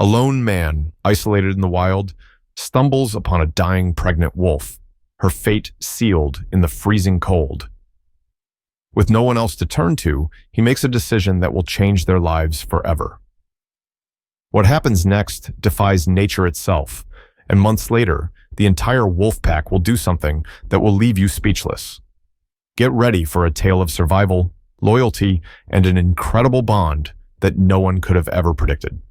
A lone man, isolated in the wild, stumbles upon a dying pregnant wolf, her fate sealed in the freezing cold. With no one else to turn to, he makes a decision that will change their lives forever. What happens next defies nature itself, and months later, the entire wolf pack will do something that will leave you speechless. Get ready for a tale of survival, loyalty, and an incredible bond that no one could have ever predicted.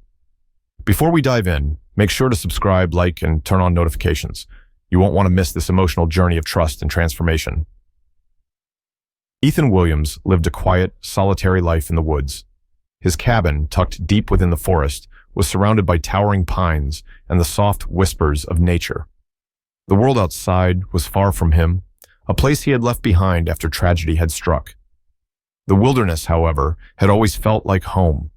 Before we dive in, make sure to subscribe, like, and turn on notifications. You won't want to miss this emotional journey of trust and transformation. Ethan Williams lived a quiet, solitary life in the woods. His cabin, tucked deep within the forest, was surrounded by towering pines and the soft whispers of nature. The world outside was far from him, a place he had left behind after tragedy had struck. The wilderness, however, had always felt like home.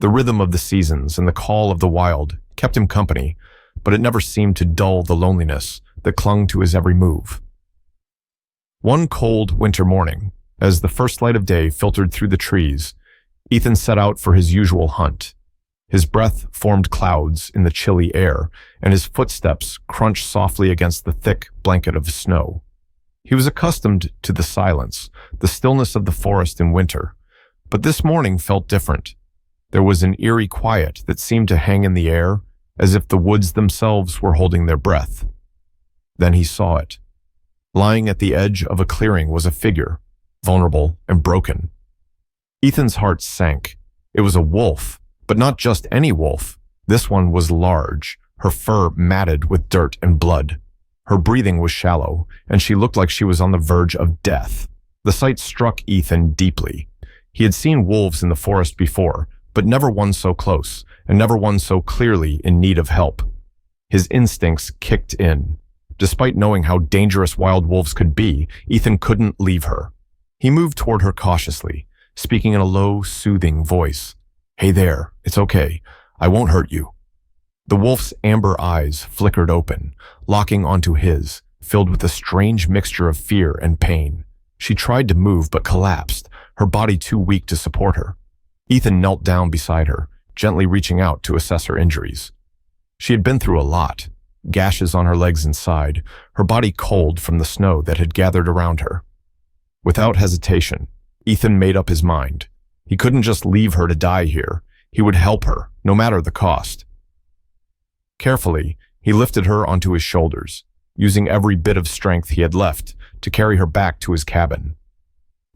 The rhythm of the seasons and the call of the wild kept him company, but it never seemed to dull the loneliness that clung to his every move. One cold winter morning, as the first light of day filtered through the trees, Ethan set out for his usual hunt. His breath formed clouds in the chilly air, and his footsteps crunched softly against the thick blanket of snow. He was accustomed to the silence, the stillness of the forest in winter, but this morning felt different. There was an eerie quiet that seemed to hang in the air, as if the woods themselves were holding their breath. Then he saw it. Lying at the edge of a clearing was a figure, vulnerable and broken. Ethan's heart sank. It was a wolf, but not just any wolf. This one was large, her fur matted with dirt and blood. Her breathing was shallow, and she looked like she was on the verge of death. The sight struck Ethan deeply. He had seen wolves in the forest before, but never one so close, and never one so clearly in need of help. His instincts kicked in. Despite knowing how dangerous wild wolves could be, Ethan couldn't leave her. He moved toward her cautiously, speaking in a low, soothing voice. "Hey there, it's okay. I won't hurt you." The wolf's amber eyes flickered open, locking onto his, filled with a strange mixture of fear and pain. She tried to move but collapsed, her body too weak to support her. Ethan knelt down beside her, gently reaching out to assess her injuries. She had been through a lot. Gashes on her legs and side, her body cold from the snow that had gathered around her. Without hesitation, Ethan made up his mind. He couldn't just leave her to die here. He would help her, no matter the cost. Carefully, he lifted her onto his shoulders, using every bit of strength he had left to carry her back to his cabin.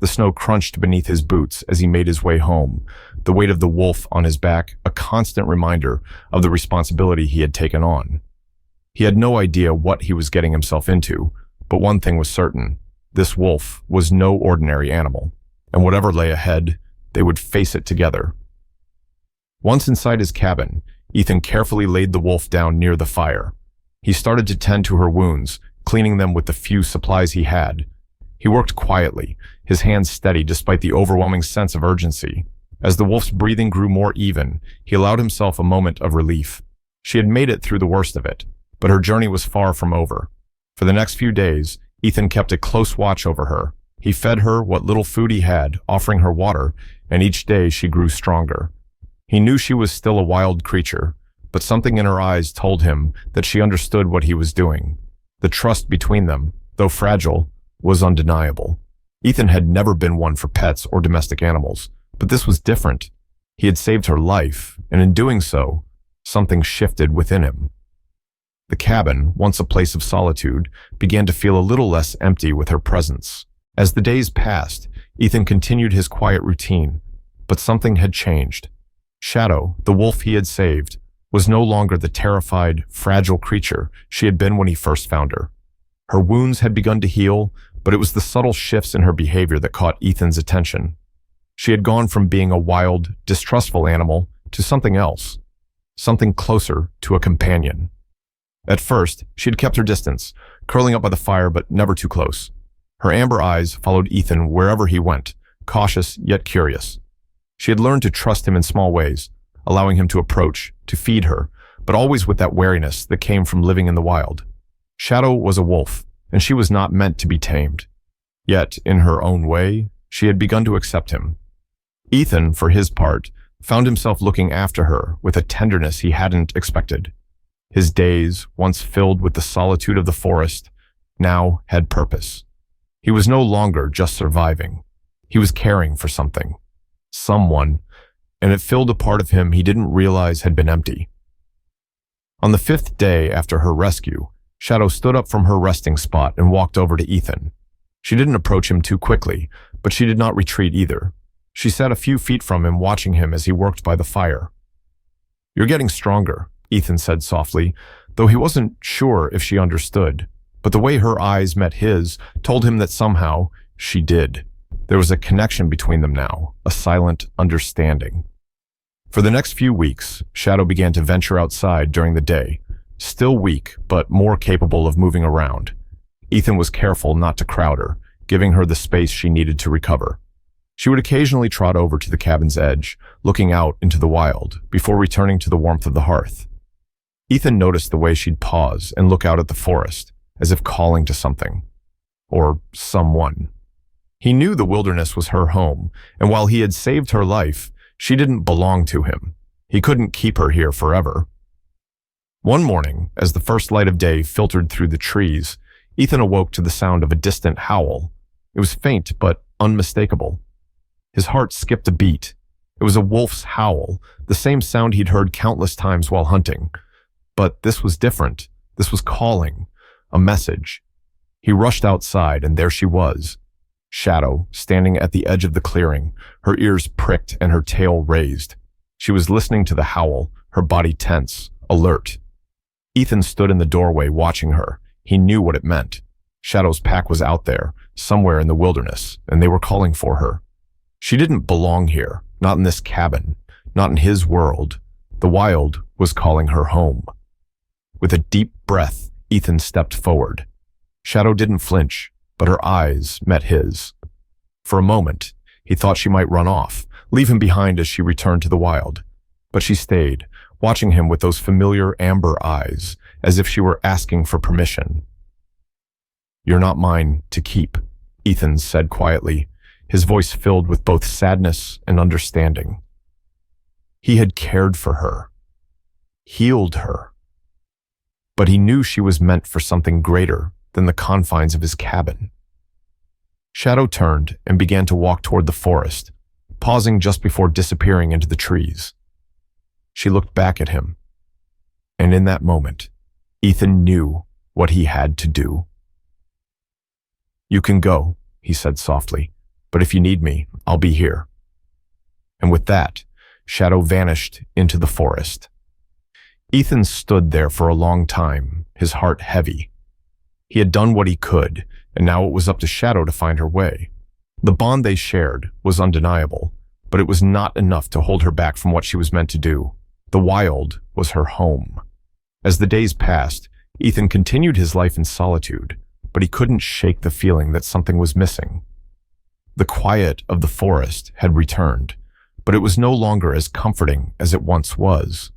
The snow crunched beneath his boots as he made his way home, the weight of the wolf on his back a constant reminder of the responsibility he had taken on. He had no idea what he was getting himself into, but one thing was certain. This wolf was no ordinary animal, and whatever lay ahead, they would face it together. Once inside his cabin, Ethan carefully laid the wolf down near the fire. He started to tend to her wounds, cleaning them with the few supplies he had. He worked quietly, his hands steady despite the overwhelming sense of urgency. As the wolf's breathing grew more even, he allowed himself a moment of relief. She had made it through the worst of it, but her journey was far from over. For the next few days, Ethan kept a close watch over her. He fed her what little food he had, offering her water, and each day she grew stronger. He knew she was still a wild creature, but something in her eyes told him that she understood what he was doing. The trust between them, though fragile, was undeniable. Ethan had never been one for pets or domestic animals, but this was different. He had saved her life, and in doing so, something shifted within him. The cabin, once a place of solitude, began to feel a little less empty with her presence. As the days passed, Ethan continued his quiet routine, but something had changed. Shadow, the wolf he had saved, was no longer the terrified, fragile creature she had been when he first found her. Her wounds had begun to heal, but it was the subtle shifts in her behavior that caught Ethan's attention. She had gone from being a wild, distrustful animal to something else, something closer to a companion. At first, she had kept her distance, curling up by the fire but never too close. Her amber eyes followed Ethan wherever he went, cautious yet curious. She had learned to trust him in small ways, allowing him to approach, to feed her, but always with that wariness that came from living in the wild. Shadow was a wolf, and she was not meant to be tamed. Yet, in her own way, she had begun to accept him. Ethan, for his part, found himself looking after her with a tenderness he hadn't expected. His days, once filled with the solitude of the forest, now had purpose. He was no longer just surviving. He was caring for something, someone, and it filled a part of him he didn't realize had been empty. On the 5th day after her rescue, Shadow stood up from her resting spot and walked over to Ethan. She didn't approach him too quickly, but she did not retreat either. She sat a few feet from him, watching him as he worked by the fire. "You're getting stronger," Ethan said softly, though he wasn't sure if she understood. But the way her eyes met his told him that somehow she did. There was a connection between them now, a silent understanding. For the next few weeks, Shadow began to venture outside during the day, still weak but more capable of moving around. Ethan was careful not to crowd her, giving her the space she needed to recover. She would occasionally trot over to the cabin's edge, looking out into the wild, before returning to the warmth of the hearth. Ethan noticed the way she'd pause and look out at the forest, as if calling to something. Or someone. He knew the wilderness was her home, and while he had saved her life, she didn't belong to him. He couldn't keep her here forever. One morning, as the first light of day filtered through the trees, Ethan awoke to the sound of a distant howl. It was faint but unmistakable. His heart skipped a beat. It was a wolf's howl, the same sound he'd heard countless times while hunting. But this was different. This was calling, a message. He rushed outside, and there she was. Shadow, standing at the edge of the clearing, her ears pricked and her tail raised. She was listening to the howl, her body tense, alert. Ethan stood in the doorway watching her. He knew what it meant. Shadow's pack was out there, somewhere in the wilderness, and they were calling for her. She didn't belong here, not in this cabin, not in his world. The wild was calling her home. With a deep breath, Ethan stepped forward. Shadow didn't flinch, but her eyes met his. For a moment, he thought she might run off, leave him behind as she returned to the wild. But she stayed, watching him with those familiar amber eyes, as if she were asking for permission. "You're not mine to keep," Ethan said quietly, his voice filled with both sadness and understanding. He had cared for her, healed her, but he knew she was meant for something greater than the confines of his cabin. Shadow turned and began to walk toward the forest, pausing just before disappearing into the trees. She looked back at him, and in that moment, Ethan knew what he had to do. "You can go," he said softly, "but if you need me, I'll be here." And with that, Shadow vanished into the forest. Ethan stood there for a long time, his heart heavy. He had done what he could, and now it was up to Shadow to find her way. The bond they shared was undeniable, but it was not enough to hold her back from what she was meant to do. The wild was her home. As the days passed, Ethan continued his life in solitude, but he couldn't shake the feeling that something was missing. The quiet of the forest had returned, but it was no longer as comforting as it once was.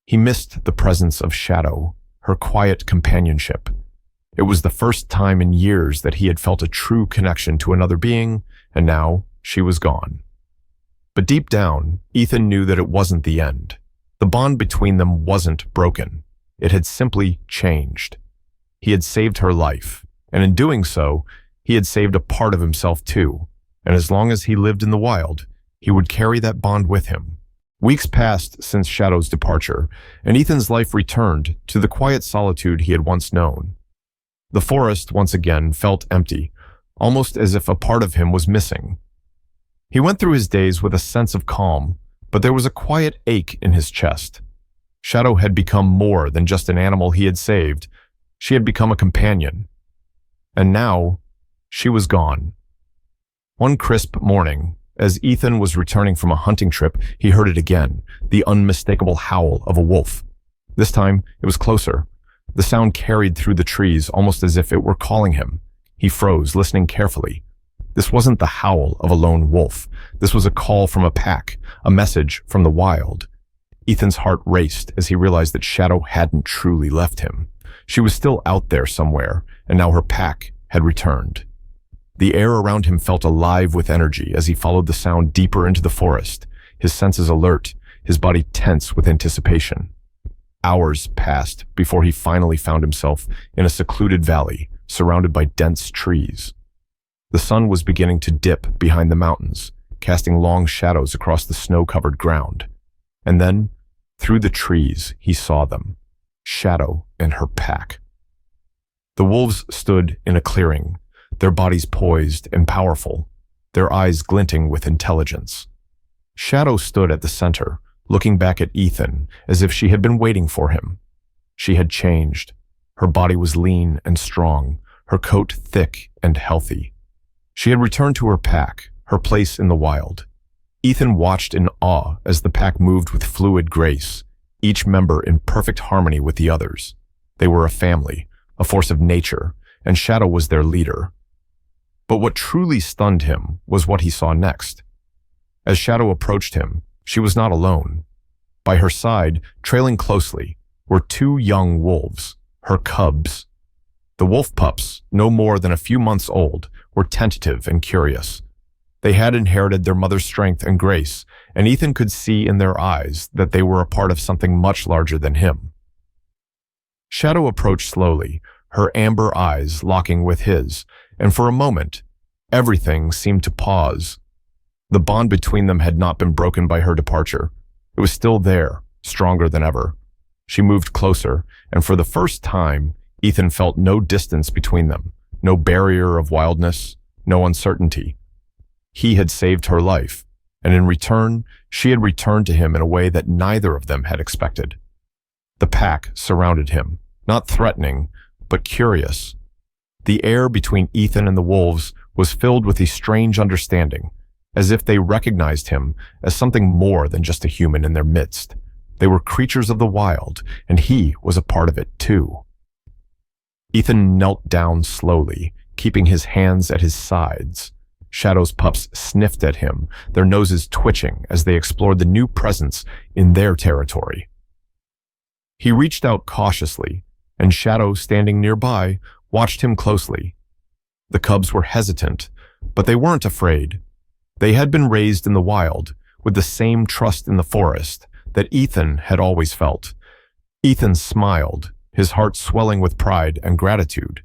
He missed the presence of Shadow, her quiet companionship. It was the first time in years that he had felt a true connection to another being, and now she was gone. But deep down, Ethan knew that it wasn't the end. The bond between them wasn't broken. It had simply changed. He had saved her life, and in doing so, he had saved a part of himself too, and as long as he lived in the wild, he would carry that bond with him. Weeks passed since Shadow's departure, and Ethan's life returned to the quiet solitude he had once known. The forest once again felt empty, almost as if a part of him was missing. He went through his days with a sense of calm, but there was a quiet ache in his chest. Shadow had become more than just an animal he had saved. She had become a companion. And now, she was gone. One crisp morning, as Ethan was returning from a hunting trip, he heard it again, the unmistakable howl of a wolf. This time, it was closer. The sound carried through the trees almost as if it were calling him. He froze, listening carefully. This wasn't the howl of a lone wolf. This was a call from a pack, a message from the wild. Ethan's heart raced as he realized that Shadow hadn't truly left him. She was still out there somewhere, and now her pack had returned. The air around him felt alive with energy as he followed the sound deeper into the forest. his senses alert, his body tense with anticipation. Hours passed before he finally found himself in a secluded valley surrounded by dense trees. The sun was beginning to dip behind the mountains, casting long shadows across the snow-covered ground. And then, through the trees, he saw them, Shadow and her pack. The wolves stood in a clearing, their bodies poised and powerful, their eyes glinting with intelligence. Shadow stood at the center, looking back at Ethan as if she had been waiting for him. She had changed. Her body was lean and strong, her coat thick and healthy. She had returned to her pack, her place in the wild. Ethan watched in awe as the pack moved with fluid grace, each member in perfect harmony with the others. They were a family, a force of nature, and Shadow was their leader. But what truly stunned him was what he saw next. As Shadow approached him, she was not alone. By her side, trailing closely, were two young wolves, her cubs. The wolf pups, no more than a few months old, were tentative and curious. They had inherited their mother's strength and grace, and Ethan could see in their eyes that they were a part of something much larger than him. Shadow approached slowly, her amber eyes locking with his, and for a moment, everything seemed to pause. The bond between them had not been broken by her departure. It was still there, stronger than ever. She moved closer, and for the first time, Ethan felt no distance between them, no barrier of wildness, no uncertainty. He had saved her life, and in return, she had returned to him in a way that neither of them had expected. The pack surrounded him, not threatening, but curious. The air between Ethan and the wolves was filled with a strange understanding, as if they recognized him as something more than just a human in their midst. They were creatures of the wild, and he was a part of it too. Ethan knelt down slowly, keeping his hands at his sides. Shadow's pups sniffed at him, their noses twitching as they explored the new presence in their territory. He reached out cautiously, and Shadow, standing nearby, watched him closely. The cubs were hesitant, but they weren't afraid. They had been raised in the wild, with the same trust in the forest that Ethan had always felt. Ethan smiled, his heart swelling with pride and gratitude.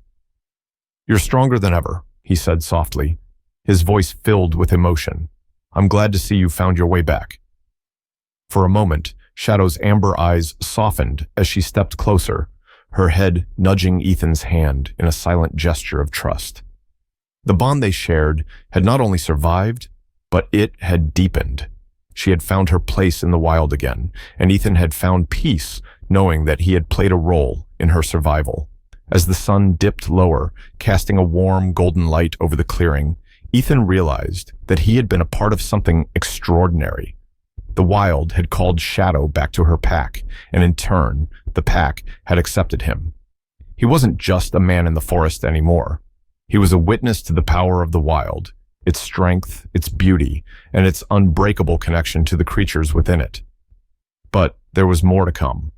"You're stronger than ever," he said softly, his voice filled with emotion. "I'm glad to see you found your way back." For a moment, Shadow's amber eyes softened as she stepped closer, her head nudging Ethan's hand in a silent gesture of trust. The bond they shared had not only survived, but it had deepened. She had found her place in the wild again, and Ethan had found peace knowing that he had played a role in her survival. As the sun dipped lower, casting a warm golden light over the clearing, Ethan realized that he had been a part of something extraordinary. The wild had called Shadow back to her pack, and in turn, the pack had accepted him. He wasn't just a man in the forest anymore. He was a witness to the power of the wild, its strength, its beauty, and its unbreakable connection to the creatures within it. But there was more to come.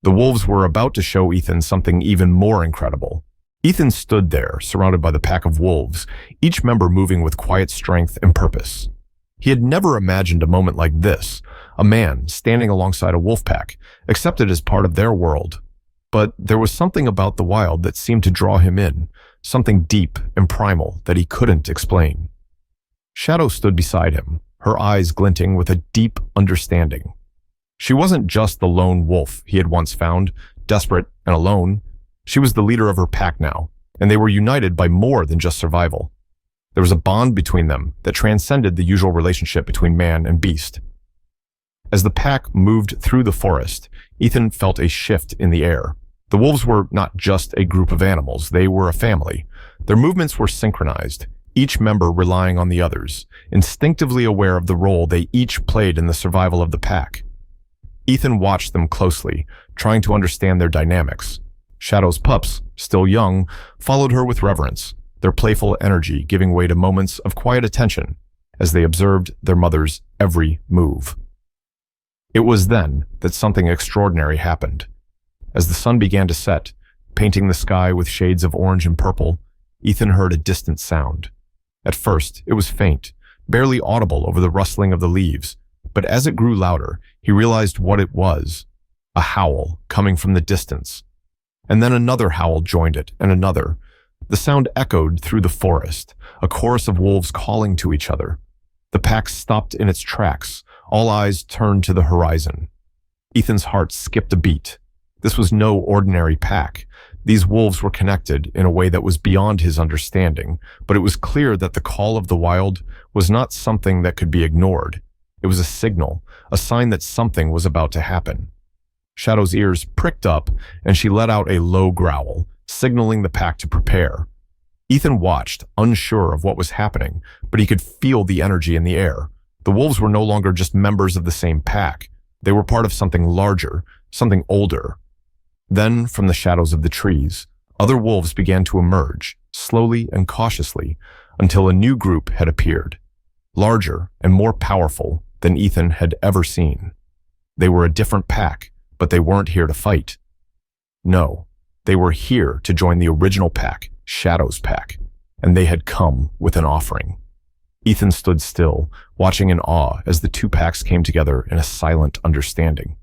The wolves were about to show Ethan something even more incredible. Ethan stood there, surrounded by the pack of wolves, each member moving with quiet strength and purpose. He had never imagined a moment like this, a man standing alongside a wolf pack, accepted as part of their world. But there was something about the wild that seemed to draw him in, something deep and primal that he couldn't explain. Shadow stood beside him, her eyes glinting with a deep understanding. She wasn't just the lone wolf he had once found, desperate and alone. She was the leader of her pack now, and they were united by more than just survival. There was a bond between them that transcended the usual relationship between man and beast. As the pack moved through the forest, Ethan felt a shift in the air. The wolves were not just a group of animals, they were a family. Their movements were synchronized, each member relying on the others, instinctively aware of the role they each played in the survival of the pack. Ethan watched them closely, trying to understand their dynamics. Shadow's pups, still young, followed her with reverence, their playful energy giving way to moments of quiet attention as they observed their mother's every move. It was then that something extraordinary happened. As the sun began to set, painting the sky with shades of orange and purple, Ethan heard a distant sound. At first, it was faint, barely audible over the rustling of the leaves, But as it grew louder, he realized what it was: a howl coming from the distance. And then another howl joined it, and another. The sound echoed through the forest, a chorus of wolves calling to each other. The pack stopped in its tracks, all eyes turned to the horizon. Ethan's heart skipped a beat. This was no ordinary pack. These wolves were connected in a way that was beyond his understanding, but it was clear that the call of the wild was not something that could be ignored. It was a signal, a sign that something was about to happen. Shadow's ears pricked up, and she let out a low growl, signaling the pack to prepare. Ethan watched, unsure of what was happening, but he could feel the energy in the air. The wolves were no longer just members of the same pack. They were part of something larger, something older. Then, from the shadows of the trees, other wolves began to emerge, slowly and cautiously, until a new group had appeared, larger and more powerful than Ethan had ever seen. They were a different pack, but they weren't here to fight. No, they were here to join the original pack, Shadow's pack, and they had come with an offering. Ethan stood still, watching in awe as the two packs came together in a silent understanding.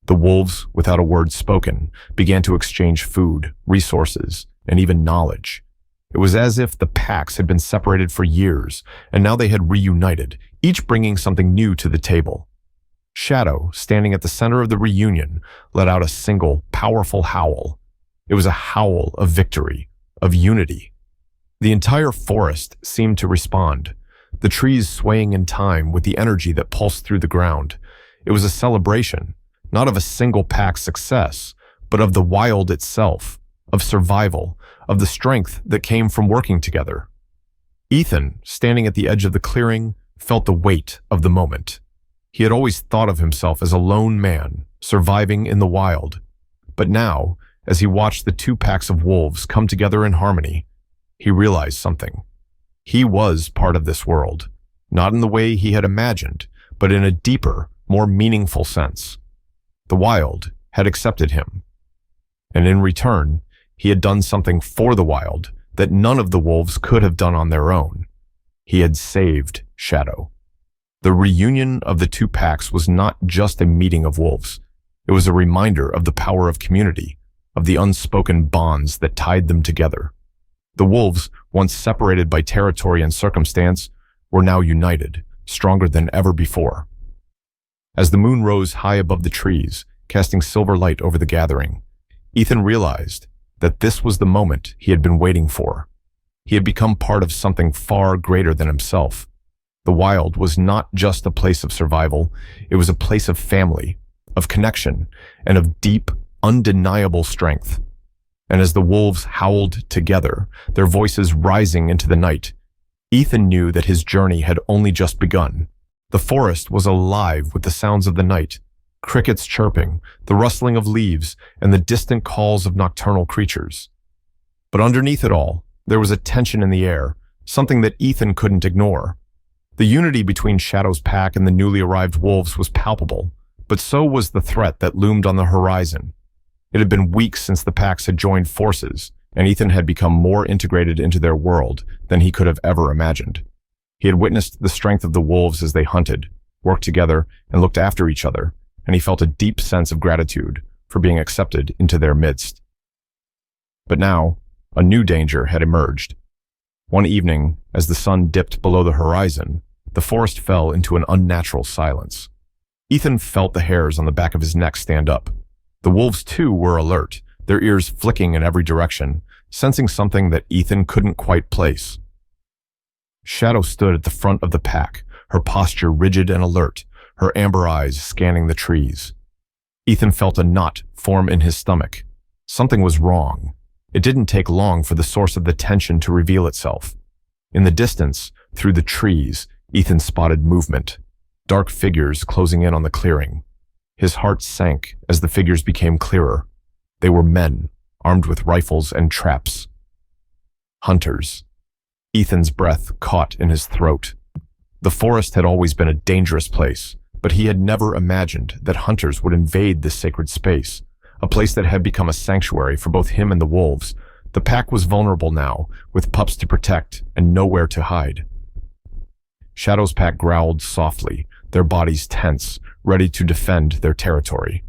The wolves, without a word spoken, began to exchange food, resources, and even knowledge. It was as if the packs had been separated for years, and now they had reunited, each bringing something new to the table. Shadow, standing at the center of the reunion, let out a single, powerful howl. It was a howl of victory, of unity. The entire forest seemed to respond, the trees swaying in time with the energy that pulsed through the ground. It was a celebration, not of a single pack's success, but of the wild itself, of survival, of the strength that came from working together. Ethan, standing at the edge of the clearing, felt the weight of the moment. He had always thought of himself as a lone man, surviving in the wild. But now, as he watched the two packs of wolves come together in harmony, he realized something. He was part of this world, not in the way he had imagined, but in a deeper, more meaningful sense. The wild had accepted him, and in return, he had done something for the wild that none of the wolves could have done on their own. He had saved Shadow. The reunion of the two packs was not just a meeting of wolves. It was a reminder of the power of community, of the unspoken bonds that tied them together. The wolves, once separated by territory and circumstance, were now united, stronger than ever before. As the moon rose high above the trees, casting silver light over the gathering, Ethan realized that this was the moment he had been waiting for. He had become part of something far greater than himself. The wild was not just a place of survival, it was a place of family, of connection, and of deep, undeniable strength. And as the wolves howled together, their voices rising into the night, Ethan knew that his journey had only just begun. The forest was alive with the sounds of the night, crickets chirping, the rustling of leaves, and the distant calls of nocturnal creatures. But underneath it all, there was a tension in the air, something that Ethan couldn't ignore. The unity between Shadow's pack and the newly arrived wolves was palpable, but so was the threat that loomed on the horizon. It had been weeks since the packs had joined forces, and Ethan had become more integrated into their world than he could have ever imagined. He had witnessed the strength of the wolves as they hunted, worked together, and looked after each other, and he felt a deep sense of gratitude for being accepted into their midst. But now, a new danger had emerged. One evening, as the sun dipped below the horizon, the forest fell into an unnatural silence. Ethan felt the hairs on the back of his neck stand up. The wolves, too, were alert, their ears flicking in every direction, sensing something that Ethan couldn't quite place. Shadow stood at the front of the pack, her posture rigid and alert, her amber eyes scanning the trees. Ethan felt a knot form in his stomach. Something was wrong. It didn't take long for the source of the tension to reveal itself. In the distance, through the trees, Ethan spotted movement, dark figures closing in on the clearing. His heart sank as the figures became clearer. They were men, armed with rifles and traps. Hunters. Ethan's breath caught in his throat. The forest had always been a dangerous place, but he had never imagined that hunters would invade this sacred space, a place that had become a sanctuary for both him and the wolves. The pack was vulnerable now, with pups to protect and nowhere to hide. Shadow's pack growled softly, their bodies tense, ready to defend their territory.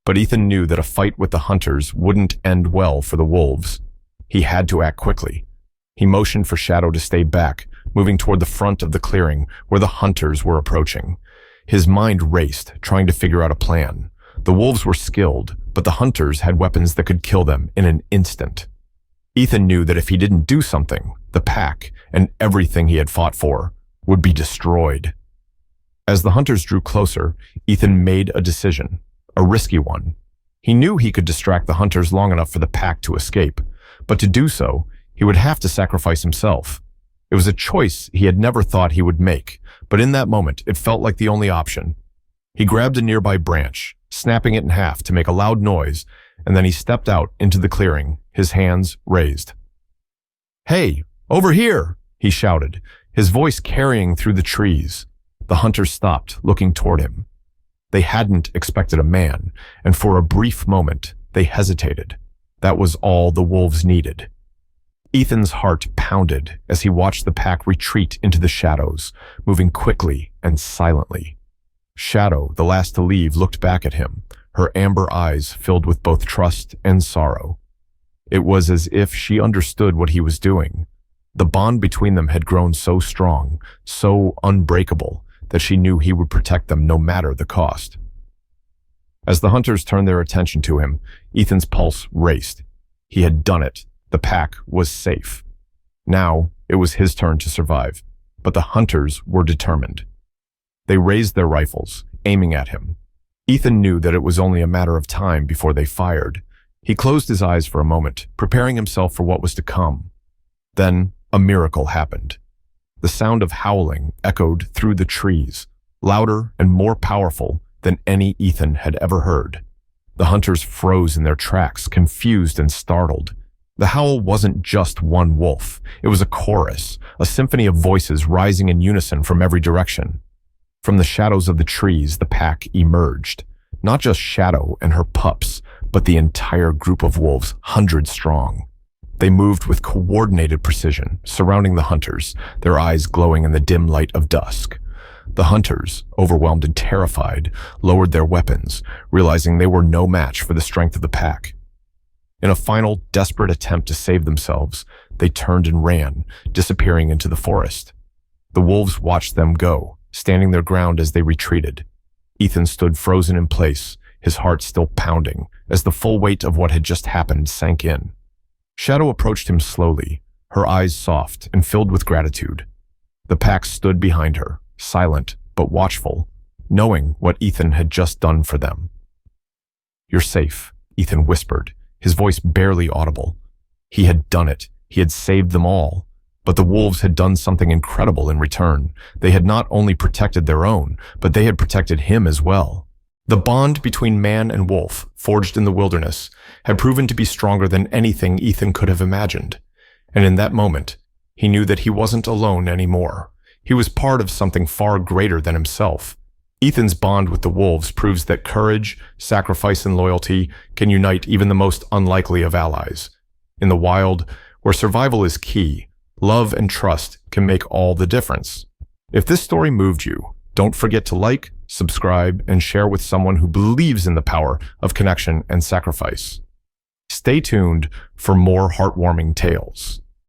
But Ethan knew that a fight with the hunters wouldn't end well for the wolves. He had to act quickly. He motioned for Shadow to stay back, moving toward the front of the clearing where the hunters were approaching. His mind raced, trying to figure out a plan. The wolves were skilled, but the hunters had weapons that could kill them in an instant. Ethan knew that if he didn't do something, the pack and everything he had fought for would be destroyed. As the hunters drew closer, Ethan made a decision, a risky one. He knew he could distract the hunters long enough for the pack to escape, but to do so, he would have to sacrifice himself. It was a choice he had never thought he would make, but in that moment, it felt like the only option. He grabbed a nearby branch, snapping it in half to make a loud noise, and then he stepped out into the clearing, his hands raised. "Hey, over here!" he shouted, his voice carrying through the trees. The hunters stopped, looking toward him. They hadn't expected a man, and for a brief moment, they hesitated. That was all the wolves needed. Ethan's heart pounded as he watched the pack retreat into the shadows, moving quickly and silently. Shadow, the last to leave, looked back at him, her amber eyes filled with both trust and sorrow. It was as if she understood what he was doing. The bond between them had grown so strong, so unbreakable, that she knew he would protect them no matter the cost. As the hunters turned their attention to him, Ethan's pulse raced. He had done it. The pack was safe. Now it was his turn to survive, but the hunters were determined. They raised their rifles, aiming at him. Ethan knew that it was only a matter of time before they fired. He closed his eyes for a moment, preparing himself for what was to come. Then a miracle happened. The sound of howling echoed through the trees, louder and more powerful than any Ethan had ever heard. The hunters froze in their tracks, confused and startled. The howl wasn't just one wolf. It was a chorus, a symphony of voices rising in unison from every direction. From the shadows of the trees, the pack emerged. Not just Shadow and her pups, but the entire group of wolves, hundreds strong. They moved with coordinated precision, surrounding the hunters, their eyes glowing in the dim light of dusk. The hunters, overwhelmed and terrified, lowered their weapons, realizing they were no match for the strength of the pack. In a final, desperate attempt to save themselves, they turned and ran, disappearing into the forest. The wolves watched them go, standing their ground as they retreated. Ethan stood frozen in place, his heart still pounding, as the full weight of what had just happened sank in. Shadow approached him slowly, her eyes soft and filled with gratitude. The pack stood behind her, silent but watchful, knowing what Ethan had just done for them. "You're safe," Ethan whispered, his voice barely audible. He had done it. He had saved them all. But the wolves had done something incredible in return. They had not only protected their own, but they had protected him as well. The bond between man and wolf, forged in the wilderness, had proven to be stronger than anything Ethan could have imagined. And in that moment, he knew that he wasn't alone anymore. He was part of something far greater than himself. Ethan's bond with the wolves proves that courage, sacrifice, and loyalty can unite even the most unlikely of allies. In the wild, where survival is key, love and trust can make all the difference. If this story moved you, don't forget to like, subscribe, and share with someone who believes in the power of connection and sacrifice. Stay tuned for more heartwarming tales.